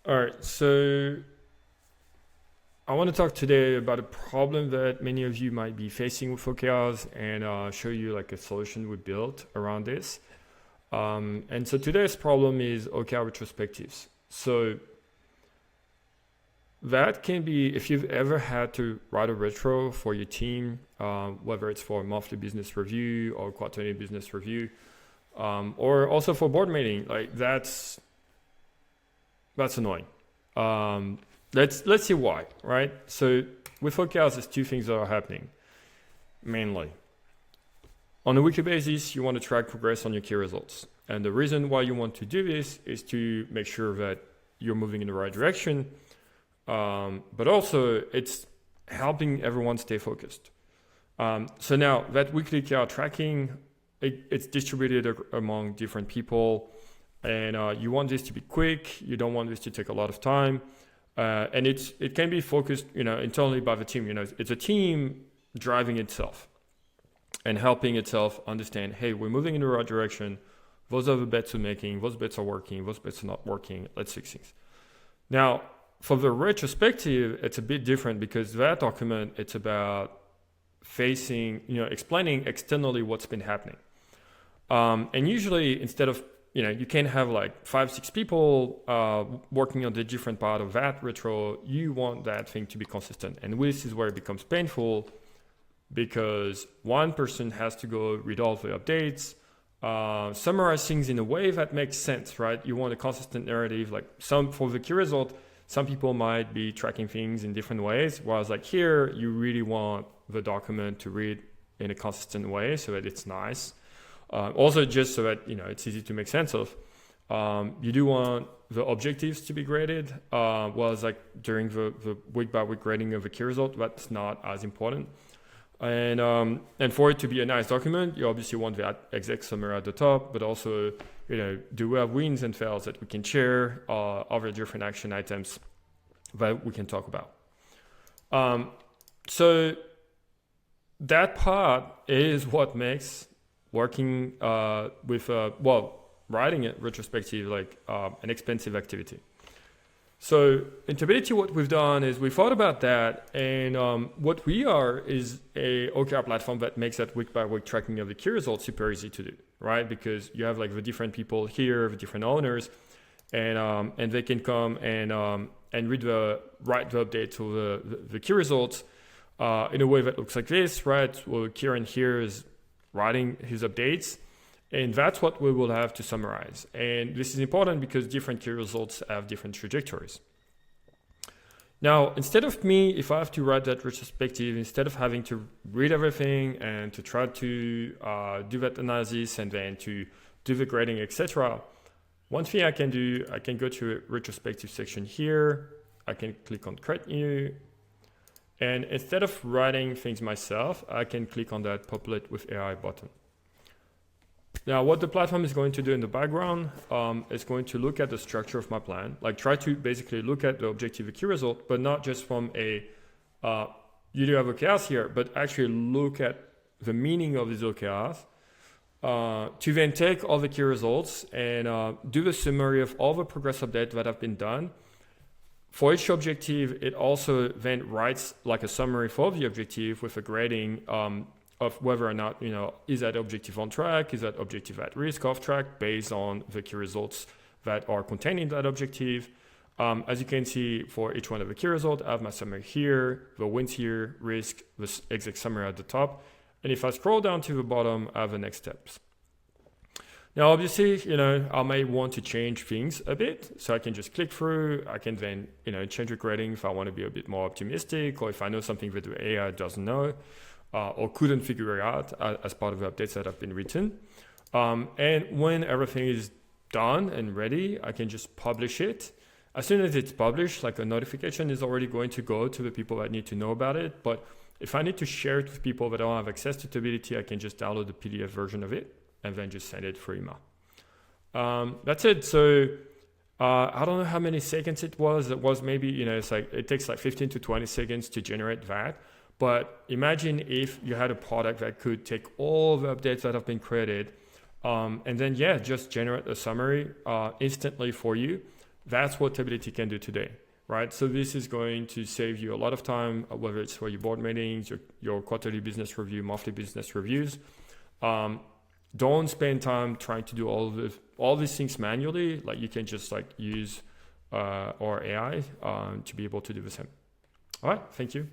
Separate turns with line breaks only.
All right, so I want to talk today about a problem that many of you might be facing with OKRs and show you like a solution we built around this. And so today's problem is OKR retrospectives. So that can be, if you've ever had to write a retro for your team, whether it's for a monthly business review or quarterly business review, or also for board meeting, like that's annoying. Let's see why, right? So with OKRs, there's two things that are happening mainly. On a weekly basis, you want to track progress on your key results. And the reason why you want to do this is to make sure that you're moving in the right direction, but also it's helping everyone stay focused. So now that weekly OKR tracking, it's distributed among different people, and you want this to be quick. You don't want this to take a lot of time. And it can be focused, internally by the team. It's a team driving itself and helping itself understand, hey, we're moving in the right direction. Those are the bets we're making. Those bets are working. Those bets are not working. Let's fix things. Now, for the retrospective, it's a bit different because that document, it's about explaining externally what's been happening. And usually instead of you can have like 5-6 people working on the different part of that retro. You want that thing to be consistent. And this is where it becomes painful because one person has to go read all the updates, summarize things in a way that makes sense, right? You want a consistent narrative. Like for the key result, some people might be tracking things in different ways. Whereas like here, you really want the document to read in a consistent way so that it's nice. Also, just so that it's easy to make sense of, you do want the objectives to be graded. Whereas like during the week by week grading of a key result, that's not as important. And for it to be a nice document, you obviously want the exec summary at the top, but also do we have wins and fails that we can share, other different action items that we can talk about. So that part is what makes working with writing a retrospective like an expensive activity. So in Tability, what we've done is we thought about that, and what we are is a OKR platform that makes that week by week tracking of the key results super easy to do, right? Because you have like the different people here, the different owners, and they can come and write the updates to the key results in a way that looks like this, right? Well, Kieran here is writing his updates, and that's what we will have to summarize. And this is important because different key results have different trajectories. Now, instead of me, if I have to write that retrospective, instead of having to read everything and to try to do that analysis and then to do the grading, etc., one thing I can do, I can go to a retrospective section here. I can click on Create New. And instead of writing things myself, I can click on that Populate with AI button. Now, what the platform is going to do in the background is going to look at the structure of my plan, like try to basically look at the objective key result, but not just from you do have OKRs here, but actually look at the meaning of these OKRs to then take all the key results and do the summary of all the progress updates that have been done. For each objective, it also then writes like a summary for the objective with a grading of whether or not, is that objective on track? Is that objective at risk, off track, based on the key results that are contained in that objective. As you can see, for each one of the key results, I have my summary here, the wins here, risk, the exec summary at the top. And if I scroll down to the bottom, I have the next steps. Now, obviously, I may want to change things a bit. So I can just click through. I can then, change the grading if I want to be a bit more optimistic, or if I know something that the AI doesn't know or couldn't figure out as part of the updates that have been written. And when everything is done and ready, I can just publish it. As soon as it's published, like a notification is already going to go to the people that need to know about it. But if I need to share it with people that don't have access to Tability, I can just download the PDF version of it and then just send it through email. That's it. So I don't know how many seconds it was. It was maybe, it's like it takes like 15 to 20 seconds to generate that. But imagine if you had a product that could take all the updates that have been created and then, just generate a summary instantly for you. That's what Tableity can do today, right? So this is going to save you a lot of time, whether it's for your board meetings, your quarterly business review, monthly business reviews. Don't spend time trying to do all these things manually. Like you can just like use or AI to be able to do the same. All right, thank you.